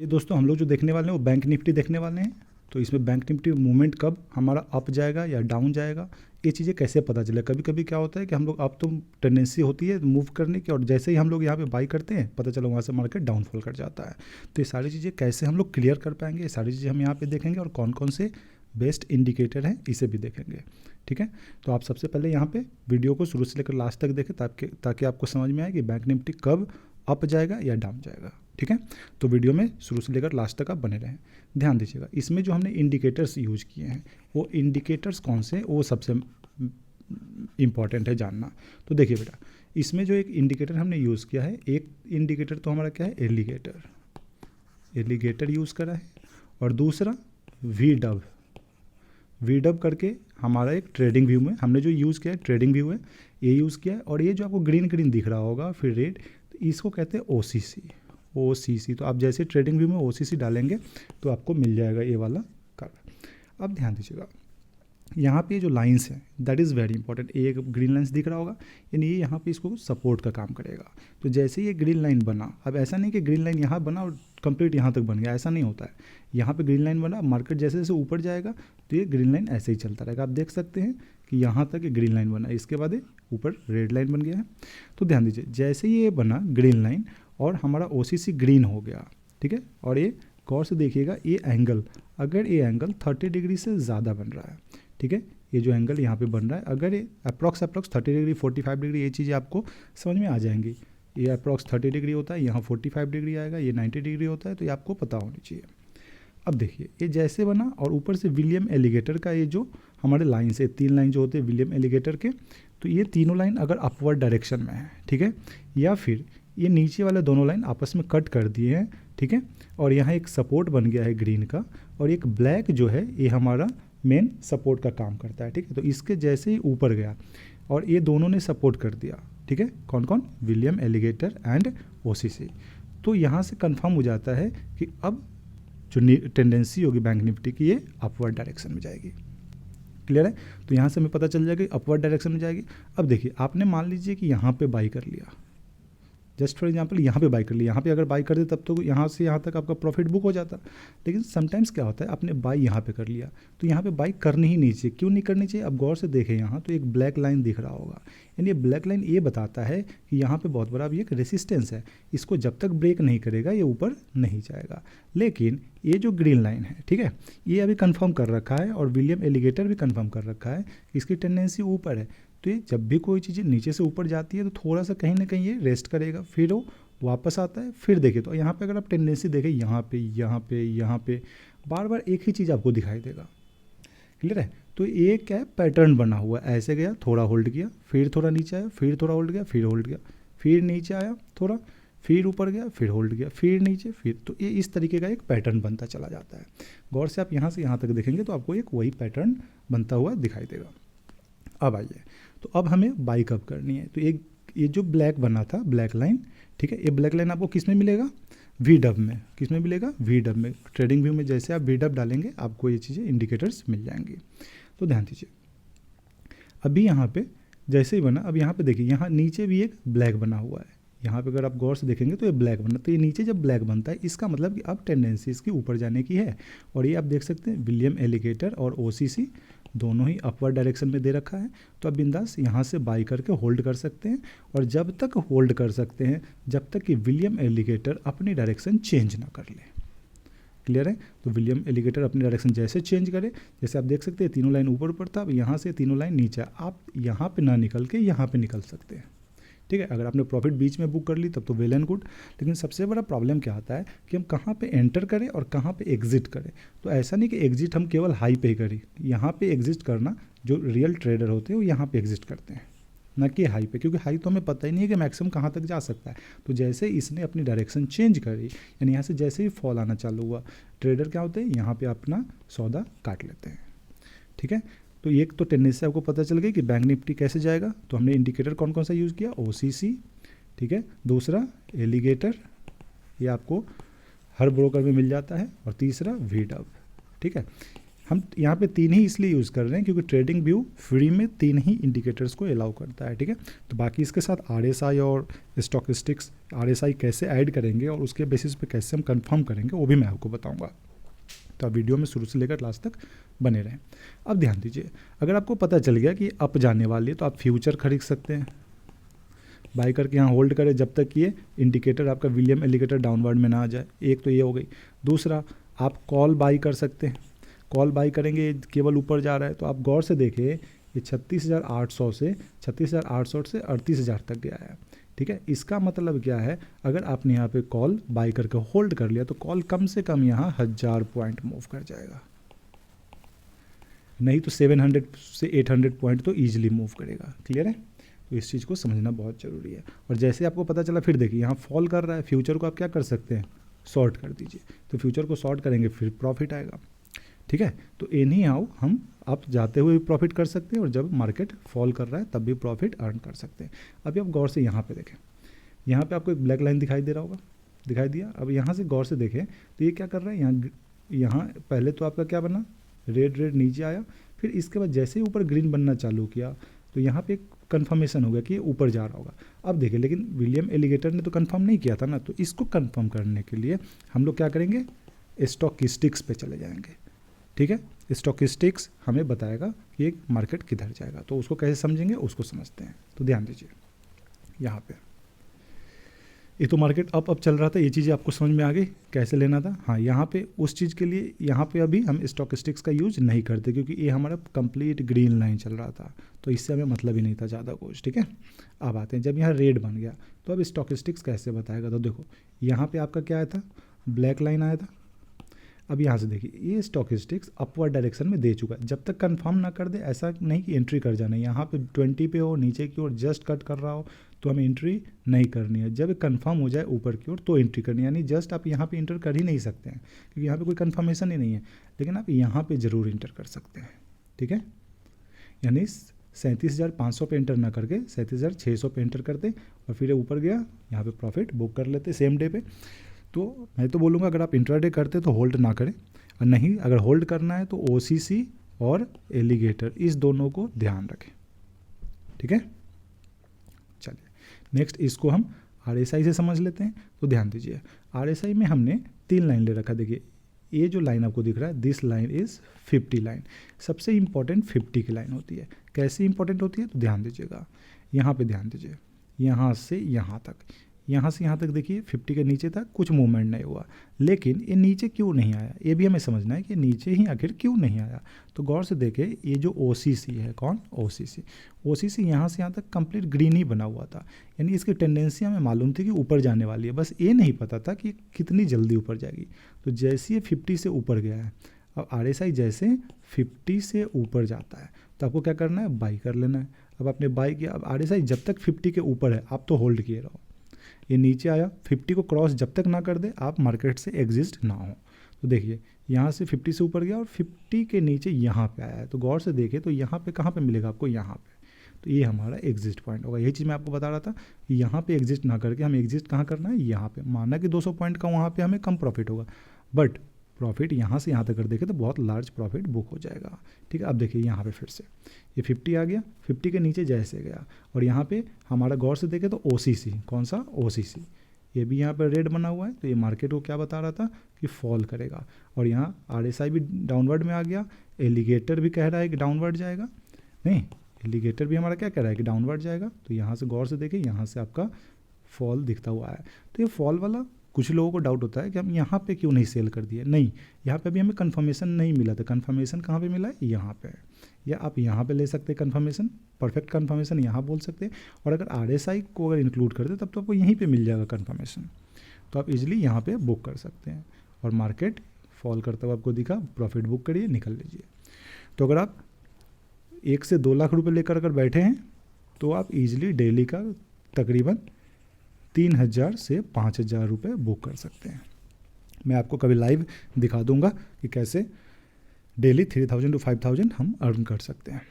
ये दोस्तों हम लोग जो देखने वाले हैं वो बैंक निफ्टी देखने वाले हैं। तो इसमें बैंक निफ्टी मूवमेंट कब हमारा अप जाएगा या डाउन जाएगा, ये चीज़ें कैसे पता चले। कभी कभी क्या होता है कि हम लोग अप तो टेंडेंसी होती है मूव करने की, और जैसे ही हम लोग यहाँ पे बाई करते हैं पता चला वहाँ से मार्केट डाउनफॉल कर जाता है। तो ये सारी चीज़ें कैसे हम लोग क्लियर कर पाएंगे, ये सारी चीज़ें हम यहाँ पे देखेंगे, और कौन कौन से बेस्ट इंडिकेटर हैं इसे भी देखेंगे। ठीक है, तो आप सबसे पहले यहाँ पे वीडियो को शुरू से लेकर लास्ट तक देखें ताकि आपको समझ में आए कि बैंक निफ्टी कब अप जाएगा या डाउन जाएगा। ठीक है, तो वीडियो में शुरू से लेकर लास्ट तक आप बने रहें। ध्यान दीजिएगा, इसमें जो हमने इंडिकेटर्स यूज किए हैं वो इंडिकेटर्स कौन से, वो सबसे इम्पॉर्टेंट है जानना। तो देखिए बेटा, इसमें जो एक इंडिकेटर हमने यूज़ किया है, एक इंडिकेटर तो हमारा क्या है, एलिगेटर यूज़ करा है, और दूसरा वी डब करके हमारा एक ट्रेडिंग व्यू में हमने जो यूज़ किया है, ट्रेडिंग व्यू है ये यूज़ किया है। और ये जो आपको ग्रीन ग्रीन दिख रहा होगा फिर रेड, तो इसको कहते हैं OCC। तो आप जैसे ट्रेडिंग व्यू में OCC डालेंगे तो आपको मिल जाएगा ये वाला कर्व। अब ध्यान दीजिएगा, यहाँ पे जो लाइंस है दैट इज़ वेरी इंपॉर्टेंट। एक ग्रीन लाइंस दिख रहा होगा, यानी ये यहाँ पे इसको सपोर्ट का काम करेगा। तो जैसे ये ग्रीन लाइन बना, अब ऐसा नहीं कि ग्रीन लाइन यहाँ बना और कंप्लीट यहाँ तक बन गया, ऐसा नहीं होता है। यहाँ पे ग्रीन लाइन बना, मार्केट जैसे जैसे ऊपर जाएगा तो ये ग्रीन लाइन ऐसे ही चलता रहेगा। आप देख सकते हैं कि यहाँ तक ये ग्रीन लाइन बना, इसके बाद ये ऊपर रेड लाइन बन गया है। तो ध्यान दीजिए, जैसे ये बना ग्रीन लाइन और हमारा OCC ग्रीन हो गया, ठीक है, और ये गौर से देखिएगा, ये एंगल, अगर ये एंगल 30 डिग्री से ज़्यादा बन रहा है, ठीक है, ये जो एंगल यहाँ पे बन रहा है, अगर ये अप्रॉक्स 30 डिग्री 45 डिग्री, ये चीज़ें आपको समझ में आ जाएंगी। ये अप्रॉक्स 30 डिग्री होता है, यहाँ 45 डिग्री आएगा, ये 90 डिग्री होता है, तो ये आपको पता होनी चाहिए। अब देखिए, ये जैसे बना और ऊपर से विलियम एलिगेटर का ये जो हमारे लाइन से 3 लाइन जो होते हैं विलियम एलिगेटर के, तो ये तीनों लाइन अगर अपवर्ड डायरेक्शन में है, ठीक है, या फिर ये नीचे वाले दोनों लाइन आपस में कट कर दिए हैं, ठीक है, और यहाँ एक सपोर्ट बन गया है ग्रीन का, और एक ब्लैक जो है ये हमारा मेन सपोर्ट का काम करता है। ठीक है, तो इसके जैसे ही ऊपर गया और ये दोनों ने सपोर्ट कर दिया, ठीक है, कौन कौन, विलियम एलिगेटर एंड OCC। तो यहाँ से कंफर्म हो जाता है कि अब जो टेंडेंसी होगी बैंक निफ्टी की ये अपवर्ड डायरेक्शन में जाएगी। क्लियर है, तो यहाँ से हमें पता चल जाएगा अपवर्ड डायरेक्शन में जाएगी। अब देखिए, आपने मान लीजिए कि यहाँ पे बाई कर लिया, जस्ट फॉर एग्जांपल यहाँ पे बाई कर लिया, यहाँ पे अगर बाई कर दे तब तो यहाँ से यहाँ तक आपका प्रॉफिट बुक हो जाता। लेकिन समटाइम्स क्या होता है, आपने बाई यहाँ पे कर लिया, तो यहाँ पे बाई करनी ही नहीं चाहिए। क्यों नहीं करनी चाहिए, अब गौर से देखें, यहाँ तो एक ब्लैक लाइन दिख रहा होगा, यानी ये ब्लैक लाइन ये बताता है कि यहाँ पे बहुत बड़ा अभी एक रेसिस्टेंस है, इसको जब तक ब्रेक नहीं करेगा ये ऊपर नहीं जाएगा। लेकिन ये जो ग्रीन लाइन है, ठीक है, ये अभी कंफर्म कर रखा है, और विलियम एलिगेटर भी कंफर्म कर रखा है कि इसकी टेंडेंसी ऊपर है। तो ये जब भी कोई चीज़ नीचे से ऊपर जाती है तो थोड़ा सा कहीं ना कहीं ये रेस्ट करेगा, फिर वो वापस आता है। फिर देखिए, तो यहाँ पे अगर आप टेंडेंसी देखें, यहाँ पे बार बार एक ही चीज़ आपको दिखाई देगा। क्लियर है, तो एक क्या है, पैटर्न बना हुआ, ऐसे गया, थोड़ा होल्ड किया, फिर थोड़ा नीचे आया, फिर थोड़ा होल्ड किया, फिर होल्ड किया, फिर नीचे आया थोड़ा, फिर ऊपर गया, फिर होल्ड किया, फिर नीचे, फिर, तो ये इस तरीके का एक पैटर्न बनता चला जाता है। गौर से आप यहाँ से यहाँ तक देखेंगे तो आपको एक वही पैटर्न बनता हुआ दिखाई देगा। अब आइए, तो अब हमें बाई कब करनी है। तो एक ये जो ब्लैक बना था, ब्लैक लाइन, ठीक है, ये ब्लैक लाइन आपको किस में मिलेगा, VW में। किस में मिलेगा, VW में। ट्रेडिंग व्यू में जैसे आप VW डालेंगे आपको ये चीज़ें इंडिकेटर्स मिल जाएंगी। तो ध्यान दीजिए, अभी यहाँ पे जैसे ही बना, अब यहाँ पे देखिए, यहाँ नीचे भी एक ब्लैक बना हुआ है। यहाँ पे अगर आप गौर से देखेंगे तो ये ब्लैक बना, तो ये नीचे जब ब्लैक बनता है इसका मतलब कि अब टेंडेंसी इसकी ऊपर जाने की है। और ये आप देख सकते हैं विलियम एलिगेटर और OCC दोनों ही अपवर्ड डायरेक्शन में दे रखा है। तो आप बिंदास यहाँ से बाई करके होल्ड कर सकते हैं, और जब तक होल्ड कर सकते हैं जब तक कि विलियम एलिगेटर अपनी डायरेक्शन चेंज ना कर ले। क्लियर है, तो विलियम एलिगेटर अपनी डायरेक्शन जैसे चेंज करे, जैसे आप देख सकते हैं तीनों लाइन ऊपर ऊपर था, अब यहाँ से तीनों लाइन नीचे, आप यहाँ पे ना निकल के यहाँ पे निकल सकते हैं। ठीक है, अगर आपने प्रॉफिट बीच में बुक कर ली तब तो वेल एंड गुड। लेकिन सबसे बड़ा प्रॉब्लम क्या आता है कि हम कहाँ पे एंटर करें और कहाँ पे एग्जिट करें। तो ऐसा नहीं कि एग्जिट हम केवल हाई पे ही करें, यहाँ पे एग्जिट करना, जो रियल ट्रेडर होते हैं वो यहाँ पे एग्जिट करते हैं, ना कि हाई पे, क्योंकि हाई तो हमें पता ही नहीं है कि मैक्सिमम कहाँ तक जा सकता है। तो जैसे इसने अपनी डायरेक्शन चेंज करी, यानी यहाँ से जैसे ही फॉल आना चालू हुआ, ट्रेडर क्या होते हैं, यहाँ पे अपना सौदा काट लेते हैं। ठीक है, तो एक तो टेंडेंसी आपको पता चल गई कि बैंक निफ्टी कैसे जाएगा। तो हमने इंडिकेटर कौन कौन सा यूज़ किया, OCC, ठीक है, दूसरा एलिगेटर, ये आपको हर ब्रोकर में मिल जाता है, और तीसरा VW। ठीक है, हम यहाँ पे 3 ही इसलिए यूज़ कर रहे हैं क्योंकि ट्रेडिंग व्यू फ्री में 3 ही इंडिकेटर्स को अलाउ करता है, ठीक है। तो बाकी इसके साथ RSI और स्टॉकिस्टिक्स, RSI कैसे ऐड करेंगे और उसके बेसिस पे कैसे हम कंफर्म करेंगे वो भी मैं आपको बताऊंगा। तो आप वीडियो में शुरू से लेकर लास्ट तक बने रहें। अब ध्यान दीजिए, अगर आपको पता चल गया कि अप जाने वाली है तो आप फ्यूचर खरीद सकते हैं, बाई करके यहाँ होल्ड करें जब तक ये इंडिकेटर आपका विलियम एलिगेटर डाउनवर्ड में ना आ जाए। एक तो ये हो गई। दूसरा, आप कॉल बाई कर सकते हैं। कॉल बाई करेंगे, केवल ऊपर जा रहा है तो आप गौर से देखें, ये 36,800 से 38,000 तक गया है, ठीक है। इसका मतलब क्या है, अगर आपने यहाँ पे कॉल बाई करके होल्ड कर लिया तो कॉल कम से कम यहाँ 1000 पॉइंट मूव कर जाएगा, नहीं तो 700 से 800 पॉइंट तो ईजिली मूव करेगा। क्लियर है? तो इस चीज़ को समझना बहुत ज़रूरी है। और जैसे आपको पता चला, फिर देखिए यहाँ फॉल कर रहा है, फ्यूचर को आप क्या कर सकते हैं, शॉर्ट कर दीजिए। तो फ्यूचर को शॉर्ट करेंगे फिर प्रॉफिट आएगा, ठीक है। तो एनी हाउ हम आप जाते हुए भी प्रॉफिट कर सकते हैं और जब मार्केट फॉल कर रहा है तब भी प्रॉफिट अर्न कर सकते हैं। अभी आप गौर से यहाँ पे देखें, यहाँ पे आपको एक ब्लैक लाइन दिखाई दे रहा होगा, दिखाई दिया। अब यहाँ से गौर से देखें तो ये क्या कर रहा है, यहाँ पहले तो आपका क्या बना, रेड नीचे आया, फिर इसके बाद जैसे ही ऊपर ग्रीन बनना चालू किया तो यहाँ पे एक कन्फर्मेशन हो गया कि ये ऊपर जा रहा होगा। अब देखिए, लेकिन विलियम एलिगेटर ने तो कंफर्म नहीं किया था ना, तो इसको कंफर्म करने के लिए हम लोग क्या करेंगे, स्टॉकिस्टिक्स पे चले जाएंगे, ठीक है। स्टॉकिस्टिक्स हमें बताएगा कि एक मार्केट किधर जाएगा, तो उसको कैसे समझेंगे उसको समझते हैं। तो ध्यान दीजिए, यहाँ पे ये तो मार्केट अप चल रहा था, ये चीज़ें आपको समझ में आ गई कैसे लेना था। हाँ, यहाँ पे उस चीज़ के लिए यहाँ पे अभी हम स्टॉकिस्टिक्स का यूज नहीं करते क्योंकि ये हमारा कंप्लीट ग्रीन लाइन चल रहा था, तो इससे हमें मतलब ही नहीं था ज़्यादा कुछ, ठीक है। अब आते हैं, जब यहाँ रेड बन गया तो अब स्टॉकिस्टिक्स कैसे बताएगा। तो देखो यहाँ पे आपका क्या आया था, ब्लैक लाइन आया था। अब यहाँ से देखिए, ये स्टॉकिस्टिक्स अपवर्ड डायरेक्शन में दे चुका है। जब तक कंफर्म ना कर दे, ऐसा नहीं कि एंट्री कर जाना है। यहाँ पे 20 पे हो, नीचे की ओर जस्ट कट कर रहा हो तो हमें एंट्री नहीं करनी है। जब कंफर्म हो जाए ऊपर की ओर तो एंट्री करनी है, यानी जस्ट आप यहाँ पे इंटर कर ही नहीं सकते हैं क्योंकि यहाँ पे कोई कंफर्मेशन ही नहीं है, लेकिन आप यहाँ पे ज़रूर इंटर कर सकते हैं, ठीक है। यानी 37,500 पे इंटर ना करके 37,600 पे इंटर करते और फिर ऊपर गया, यहाँ पे प्रॉफिट बुक कर लेते सेम डे पे। तो मैं तो बोलूँगा अगर आप इंट्राडे करते तो होल्ड ना करें, और नहीं अगर होल्ड करना है तो OCC और एलिगेटर इस दोनों को ध्यान रखें, ठीक है। चलिए नेक्स्ट इसको हम RSI से समझ लेते हैं। तो ध्यान दीजिए, RSI में हमने 3 लाइन ले रखा। देखिए ये जो लाइन आपको दिख रहा है, दिस लाइन इज़ 50 लाइन। सबसे इंपॉर्टेंट 50 की लाइन होती है। कैसे इंपॉर्टेंट होती है तो ध्यान दीजिएगा, यहाँ पे ध्यान दीजिए, यहाँ से यहाँ तक, यहाँ से यहाँ तक देखिए 50 के नीचे तक कुछ मूवमेंट नहीं हुआ, लेकिन ये नीचे क्यों नहीं आया, ये भी हमें समझना है कि नीचे ही आखिर क्यों नहीं आया। तो गौर से देखें, ये जो OCC है, कौन, OCC यहाँ से यहाँ तक कंप्लीट ग्रीन ही बना हुआ था, यानी इसकी टेंडेंसी हमें मालूम थी कि ऊपर जाने वाली है, बस ये नहीं पता था कि कितनी जल्दी ऊपर जाएगी। तो जैसे ये 50 से ऊपर गया है, अब RSI जैसे 50 से ऊपर जाता है तो आपको क्या करना है, बाई कर लेना है। अब आपने बाई किया, अब RSI जब तक 50 के ऊपर है आप तो होल्ड किए रहो। ये नीचे आया, 50 को क्रॉस जब तक ना कर दे आप मार्केट से एग्जिस्ट ना हो। तो देखिए यहाँ से 50 से ऊपर गया और 50 के नीचे यहाँ पे आया है, तो गौर से देखिए तो यहाँ पे कहाँ पे मिलेगा आपको, यहाँ पे। तो ये हमारा एग्जिस्ट पॉइंट होगा। यही चीज़ मैं आपको बता रहा था कि यहाँ पे एग्जिस्ट ना करके हमें एग्जिस्ट कहाँ करना है, यहाँ पे। माना कि 200 पॉइंट का वहाँ पे हमें कम प्रॉफिट होगा, बट प्रॉफिट यहाँ से यहाँ तक कर देखें तो बहुत लार्ज प्रॉफिट बुक हो जाएगा, ठीक है। अब देखिए यहाँ पे फिर से ये 50 आ गया, 50 के नीचे जैसे गया, और यहाँ पे हमारा गौर से देखें तो OCC, कौन सा, OCC, ये भी यहाँ पर रेड बना हुआ है। तो ये मार्केट को क्या बता रहा था कि फॉल करेगा, और यहाँ RSI भी डाउनवर्ड में आ गया। एलिगेटर भी कह रहा है कि डाउनवर्ड जाएगा, नहीं एलिगेटर भी हमारा क्या कह रहा है कि डाउनवर्ड जाएगा। तो यहाँ से गौर से देखें, यहाँ से आपका फॉल दिखता हुआ है। तो ये फॉल वाला कुछ लोगों को डाउट होता है कि हम यहाँ पे क्यों नहीं सेल कर दिए। नहीं, यहाँ पे अभी हमें कंफर्मेशन नहीं मिला था। कंफर्मेशन कहाँ पे मिला है, यहाँ पे, या आप यहाँ पे ले सकते हैं कंफर्मेशन, परफेक्ट कंफर्मेशन यहाँ बोल सकते हैं। और अगर RSI को अगर इंक्लूड कर दे तब तो आपको यहीं पे मिल जाएगा कंफर्मेशन, तो आप इजीली यहाँ पे बुक कर सकते हैं। और मार्केट फॉल करता हुआ आपको दिखा, प्रॉफिट बुक करिए, निकल लीजिए। तो अगर आप 1 से 2 लाख रुपये लेकर अगर बैठे हैं तो आप इजीली डेली का तकरीबन 3,000 से 5,000 रुपये बुक कर सकते हैं। मैं आपको कभी लाइव दिखा दूंगा कि कैसे डेली 3,000 to 5,000 हम अर्न कर सकते हैं,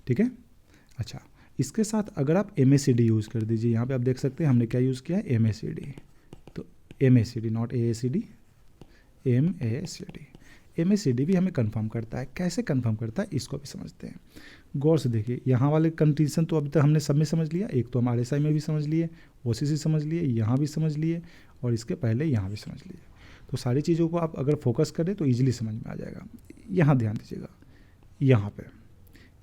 ठीक है। अच्छा, इसके साथ अगर आप MACD यूज़ कर दीजिए, यहाँ पे आप देख सकते हैं हमने क्या यूज़ किया है, MACD। तो MACD, not AACD, MACD। MACD भी हमें कंफर्म करता है। कैसे कंफर्म करता है इसको भी समझते हैं। गौर से देखिए, यहाँ वाले कंडीशन तो अभी तक हमने सब में समझ लिया। एक तो हम RSI में भी समझ लिए, OCC समझ लिए, यहाँ भी समझ लिए और इसके पहले यहाँ भी समझ लिए। तो सारी चीज़ों को आप अगर फोकस करें तो ईजिली समझ में आ जाएगा। यहाँ ध्यान दीजिएगा, यहाँ पे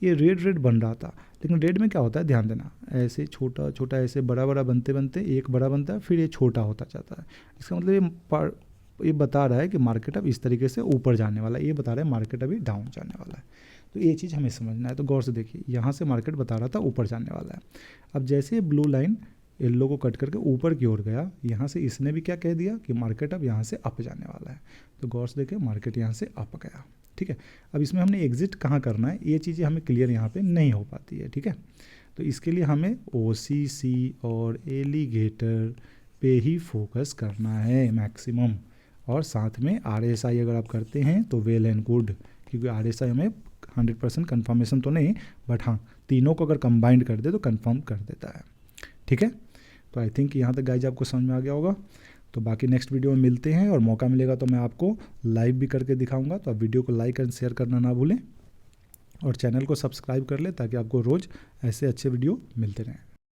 ये रेड बन रहा था, लेकिन रेड में क्या होता है ध्यान देना, ऐसे छोटा छोटा ऐसे बड़ा बड़ा बनते बनते एक बड़ा बनता है, फिर ये छोटा होता जाता है। इसका मतलब ये बता रहा है कि मार्केट अब इस तरीके से ऊपर जाने वाला है, ये बता रहा है मार्केट अभी डाउन जाने वाला है। तो ये चीज़ हमें समझना है। तो गौर से देखिए, यहाँ से मार्केट बता रहा था ऊपर जाने वाला है। अब जैसे ब्लू लाइन येलो को कट करके ऊपर की ओर गया, यहाँ से इसने भी क्या कह दिया कि मार्केट अब यहाँ से अप जाने वाला है। तो गौर से देखिए, मार्केट यहाँ से अप गया। ठीक है, अब इसमें हमने एग्जिट कहाँ करना है, ये चीज़ें हमें क्लियर यहाँ पे नहीं हो पाती है। ठीक है, तो इसके लिए हमें OCC और एलिगेटर पे ही फोकस करना है मैक्सिमम, और साथ में RSI अगर आप करते हैं तो वेल एंड गुड, क्योंकि RSI हमें 100% कन्फर्मेशन तो नहीं, बट हाँ तीनों को अगर कंबाइंड कर दे तो कंफर्म कर देता है। ठीक है, तो आई थिंक यहाँ तक गाइज आपको समझ में आ गया होगा। तो बाकी नेक्स्ट वीडियो में मिलते हैं, और मौका मिलेगा तो मैं आपको लाइव भी करके दिखाऊंगा। तो आप वीडियो को लाइक एंड शेयर करना ना भूलें, और चैनल को सब्सक्राइब कर लें ताकि आपको रोज़ ऐसे अच्छे वीडियो मिलते रहें।